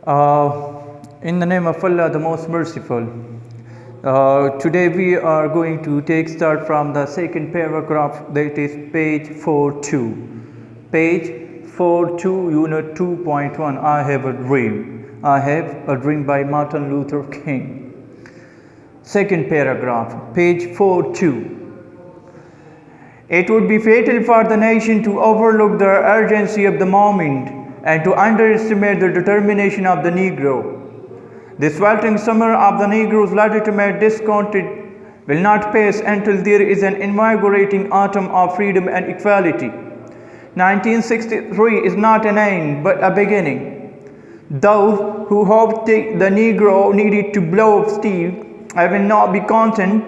In the name of Allah, the most merciful. Today we are going to take start from the second paragraph, that is page 42. Page 42, unit 2.1, I have a dream. I have a dream by Martin Luther King. Second paragraph, page 42. It would be fatal for the nation to overlook the urgency of the moment and to underestimate the determination of the Negro. The sweltering summer of the Negro's legitimate discontent will not pass until there is an invigorating autumn of freedom and equality. 1963 is not an end, but a beginning. Those who hoped the Negro needed to blow off steam and will not be content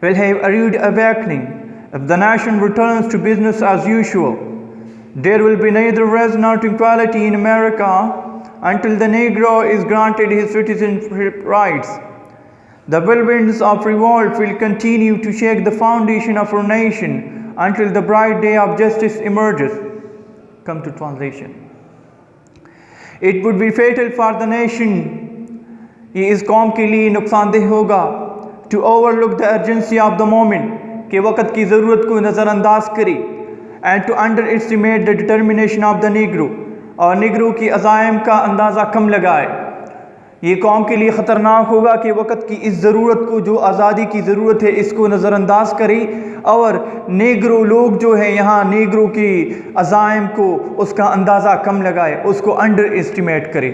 will have a rude awakening if the nation returns to business as usual. There will be neither rest nor tranquility in America until the Negro is granted his citizenship rights. The whirlwinds of revolt will continue to shake the foundation of our nation until the bright day of justice emerges. Come to translation. It would be fatal for the nation, ये इस कौम के लिए नुकसानदेह होगा, to overlook the urgency of the moment, कि वक़्त की ज़रूरत को नज़रअंदाज करे, and to underestimate the determination of the Negro, और निगरो की अज़ाइम का अंदाज़ा कम लगाए. ये कौम के लिए ख़तरनाक होगा कि वक़्त की इस ज़रूरत को, जो आज़ादी की ज़रूरत है, इसको नज़रअंदाज करे और नेग्रो लोग जो है यहाँ नेग्रो की अज़ाइम को, उसका अंदाज़ा कम लगाए, उसको अंडर एस्टिमेट करे.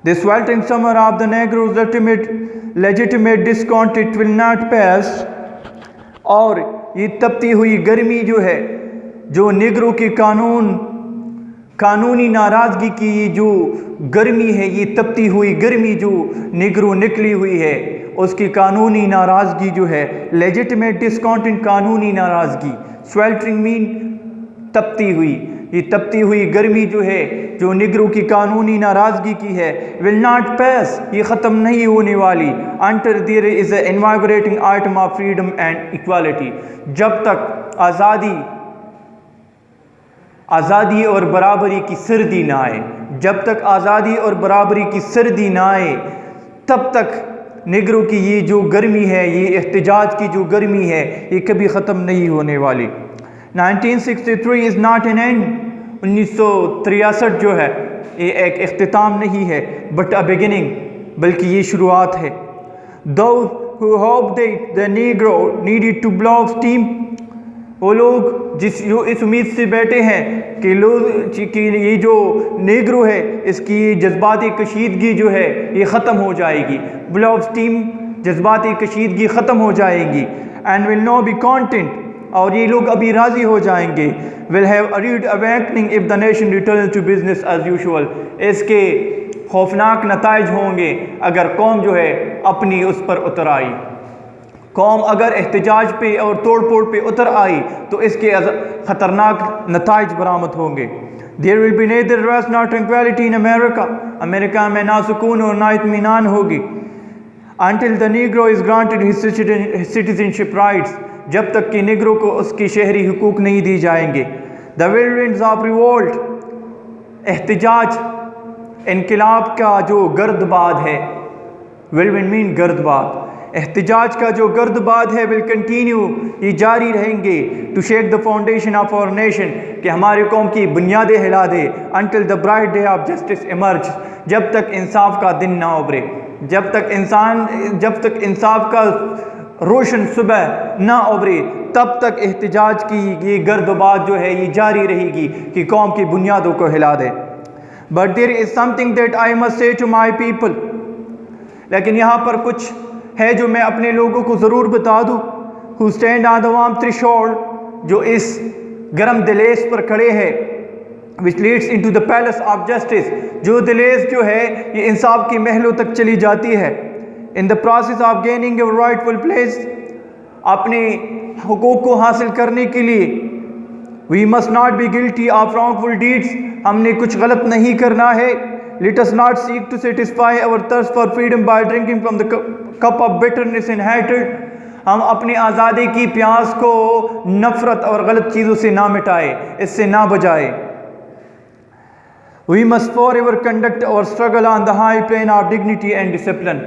The sweltering summer of the Negro's legitimate discontent will not pass, और ये तपती हुई गर्मी जो है, जो नेग्रो की कानूनी नाराज़गी की ये जो गर्मी है, ये तपती हुई गर्मी जो नेग्रो निकली हुई है, उसकी कानूनी नाराज़गी जो है, लेजिटिमेट डिस्कॉन्टेंट कानूनी नाराज़गी, स्वेल्टरिंग मीन तपती हुई, ये तपती हुई गर्मी जो है, जो नेग्रो की कानूनी नाराज़गी की है, विल नॉट पास, ये ख़त्म नहीं होने वाली, until there is a invigorating item of freedom and equality, जब तक आज़ादी और बराबरी की सर्दी ना आए, जब तक आज़ादी और बराबरी की सर्दी ना आए, तब तक नेग्रो की ये जो गर्मी है, ये एहतजाज की जो गर्मी है, ये कभी ख़त्म नहीं होने वाली. 1963 इज़ नॉट एन एंड, 1963 जो है ये एक इख्तिताम नहीं है, बट अ बिगिनिंग, बल्कि ये शुरुआत है. Those who hoped that the Negro needed to blow off steam, वो लोग जो इस उम्मीद से बैठे हैं कि ये जो नेग्रो है, इसकी जज्बाती कशीदगी जो है ये ख़त्म हो जाएगी, ब्लो ऑफ स्टीम, जज्बाती कशीदगी ख़त्म हो जाएगी, and will no be content, और ये लोग अभी राज़ी हो जाएंगे, will have a rude awakening if the nation return to business as usual, इसके खौफनाक नताइज होंगे अगर कौम जो है अपनी उस पर उतर आई. कौम अगर एहतजाज पे और तोड़ फोड़ पे उतर आई तो इसके ख़तरनाक नताइज बरामद होंगे. There will be neither rest not tranquility in America, America में ना सुकून और ना इत्मीनान होगी, until the Negro is granted his citizenship rights, जब तक कि नेग्रो को उसकी शहरी हुकूक नहीं दी जाएंगे. The whirlwinds of revolt, एहतजाज, इनकलाब का जो गर्दबाद है, whirlwind मीन गर्दबाद, एहतजाज का जो गर्दबाद है, विल कंटिन्यू, ये जारी रहेंगे, to shake the foundation of our nation, कि हमारी कौम की बुनियादें हिला दे, until the bright day of justice emerge, जब तक इंसाफ का दिन ना उभरे, जब तक इंसाफ का रोशन सुबह ना उभरे, तब तक एहतजाज की ये गर्दबाद जो है ये जारी रहेगी कि कौम की बुनियादों को हिला दे. But there is something that I must say to my people, लेकिन यहाँ पर कुछ है जो मैं अपने लोगों को ज़रूर बता दूँ. Who stand on the warm threshold, जो इस गर्म दहलीज पर खड़े हैं, which leads into the palace of justice, जो दहलीज जो है ये इंसाफ की महलों तक चली जाती है. In the process of gaining your rightful place, अपने हुकूक को हासिल करने के लिए, we must not be guilty of wrongful deeds, हमने कुछ गलत नहीं करना है. Let us not seek to satisfy our thirst for freedom by drinking from the cup of bitterness in hatred, हम अपनी आज़ादी की प्यास को नफ़रत और गलत चीज़ों से ना मिटाए, इससे ना बजाए. We must forever conduct our struggle on the high plane of dignity and discipline.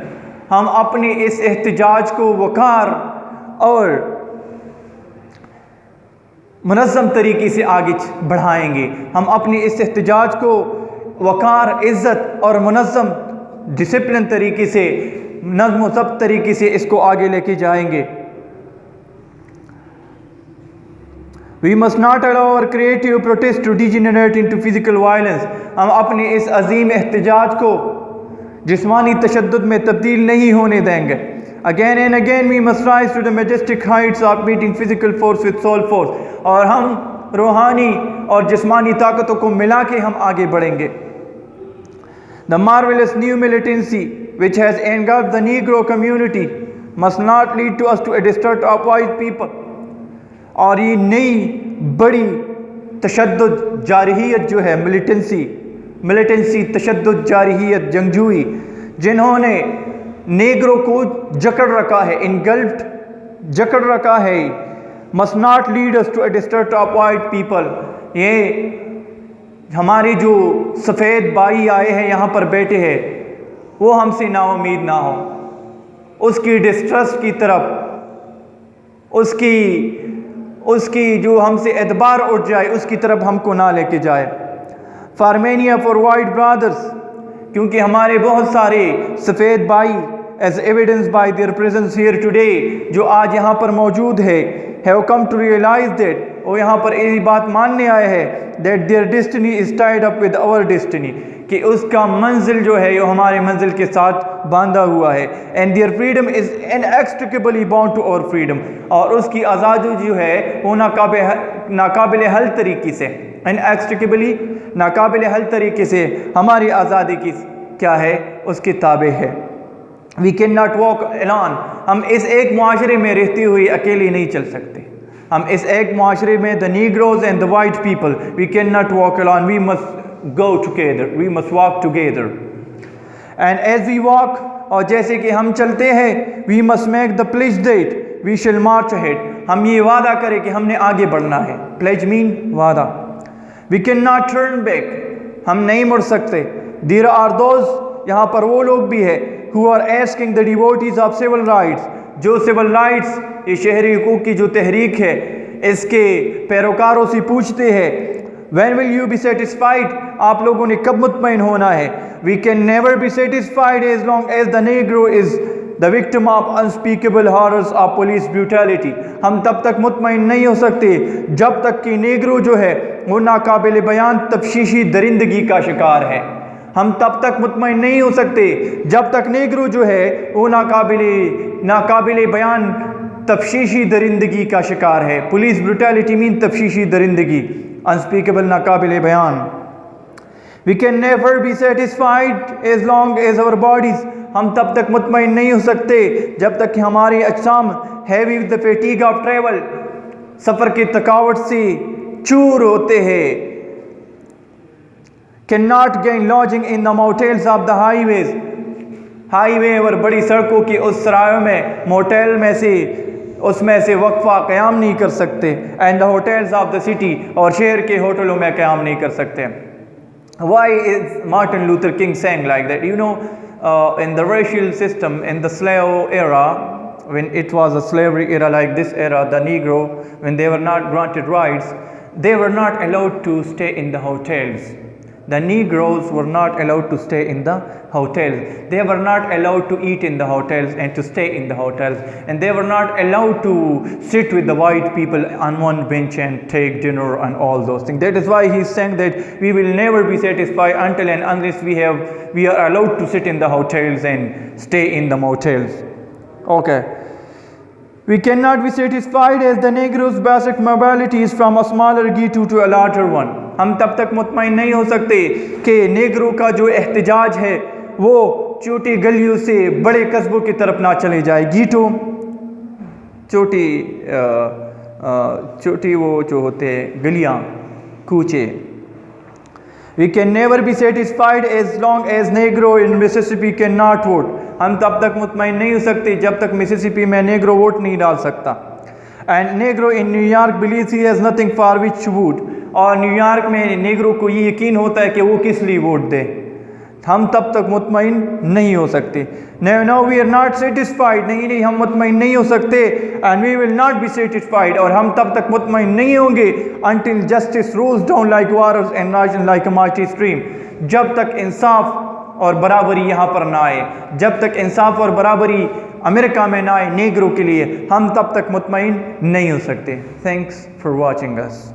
हम अपने इस एहतजाज को वक़ार और मुनज़्ज़म तरीके से आगे बढ़ाएंगे। हम अपने इस एहतजाज को वक़ार, इज़्ज़त और मुनज़्ज़म डिसिप्लिन तरीके से, नज़्म व ज़ब्त तरीके से इसको आगे लेके जाएंगे। We must not allow our creative protest to degenerate into physical violence. हम अपने इस अजीम एहतजाज को जिस्मानी तशद्दुद में तब्दील नहीं होने देंगे। Again and again we must rise to the majestic heights of meeting physical force with soul force. और हम रूहानी और जिस्मानी ताकतों को मिला के हम आगे बढ़ेंगे। The marvelous new militancy which has engulfed the Negro community must not lead to us to a distrust of white people. और ये नई बड़ी तशद्दुद जारहियत जो है, मिलिटेंसी तशद्दुद जारहियत, जंगजूई, जिन्होंने नेग्रो को जकड़ रखा है, इनगल्फ्ड जकड़ रखा है, must not lead us to a distrust of white people. ये हमारे जो सफ़ेद भाई आए हैं यहाँ पर बैठे हैं, वो हमसे नाउम्मीद ना हो, उसकी डिस्ट्रस्ट की तरफ, उसकी जो हमसे एतबार उठ जाए उसकी तरफ हमको ना लेके जाए। For many of our white brothers, क्योंकि हमारे बहुत सारे सफ़ेद भाई, as evidence by their presence here today, जो आज यहाँ पर मौजूद है, have come to realize that, वो यहाँ पर यही बात मानने आए हैं, that their destiny is tied up with our destiny, कि उसका मंजिल जो है वो हमारे मंजिल के साथ बांधा हुआ है। And their freedom is inextricably bound to our freedom, और उसकी आज़ादी जो है वो नाकाबिल हल तरीके से, इनएक्सट्रिकेबली नाकाबिल हल तरीके से हमारी आज़ादी की क्या है, उसके ताबे है। We can not walk alone, हम इस एक माशरे में रहते हुए अकेले नहीं चल सकते। हम इस एक माशरे में, the Negroes and the white people, we can not walk alone, we must go together, we must walk together. And as we walk, और जैसे कि हम चलते हैं, we must make the pledge that we shall march ahead, हम ये वादा करें कि हमने आगे बढ़ना है। pledge mean वादा। we cannot turn back, हम नहीं मुड़ सकते। there are those, यहाँ पर वो लोग भी है, who are asking the devotees of civil rights, जो सिविल राइट्स, ये शहरी हुकूक की जो तहरीक है, इसके पैरोकारों से पूछते हैं, When will you be satisfied? आप लोगों ने कब मुतमईन होना है? We can never be satisfied as long as the Negro is the victim of unspeakable horrors of police brutality. हम तब तक मुतमईन नहीं हो सकते जब तक कि नेग्रो जो है वो नाकाबिल बयान तफ्शीशी दरिंदगी का शिकार है। हम तब तक मुतमईन नहीं हो सकते जब तक नेग्रो जो है वो नाकाबिल बयान तफ्शीशी दरिंदगी का शिकार है। पुलिस ब्रूटैलिटी मीन तफ्शीशी दरिंदगी, unspeakable नाकाबिल बयान। We can never be satisfied as long as our bodies, हम तब तक मुतमईन नहीं हो सकते जब तक कि हमारी अज्साम heavy with the fatigue of travel, सफ़र की थकावट से चूर होते हैं, cannot gain lodging in the motels of the highways, highway और बड़ी सड़कों की उस सरायों में, मोटेल में से, उसमें से वक्फा क़याम नहीं कर सकते। And the hotels of the city, और शहर के होटलों में क़याम नहीं कर सकते। Why is Martin Luther King saying like that? You know, in the racial system, in the slave era, when it was a slavery era like this era, the Negro, when they were not granted rights, they were not allowed to stay in the hotels. The Negroes were not allowed to stay in the hotels. They were not allowed to eat in the hotels and to stay in the hotels. And they were not allowed to sit with the white people on one bench and take dinner and all those things. That is why he is saying that we will never be satisfied until and unless we are allowed to sit in the hotels and stay in the motels. Okay. We cannot be satisfied as the Negro's basic mobility is from a smaller ghetto to a larger one. हम तब तक मुतमईन नहीं हो सकते कि Negro का जो एहतजाज है वो छोटी गलियों से बड़े कस्बों की तरफ ना चले जाए। गीटो छोटी वो जो होते हैं गलियाँ, कूचे। We can never be satisfied as long as Negro in Mississippi cannot vote. हम तब तक मुतमईन नहीं हो सकते जब तक मिसिसिपी में नेग्रो वोट नहीं डाल सकता। And Negro in New York believes he has nothing for which to vote. और न्यूयॉर्क में नेगरों को ये यकीन होता है कि वो किस लिए वोट दे, हम तब तक मुतमईन नहीं हो सकते। No we are not satisfied, नहीं हम मुतमईन नहीं हो सकते। And we will not be satisfied, और हम तब तक मुतमईन नहीं होंगे until justice rolls down like waters and rise like a mighty stream, जब तक इंसाफ और बराबरी यहाँ पर ना आए, जब तक इंसाफ और बराबरी अमेरिका में ना आए नेगरों के लिए, हम तब तक मुतमईन नहीं हो सकते। Thanks for watching us.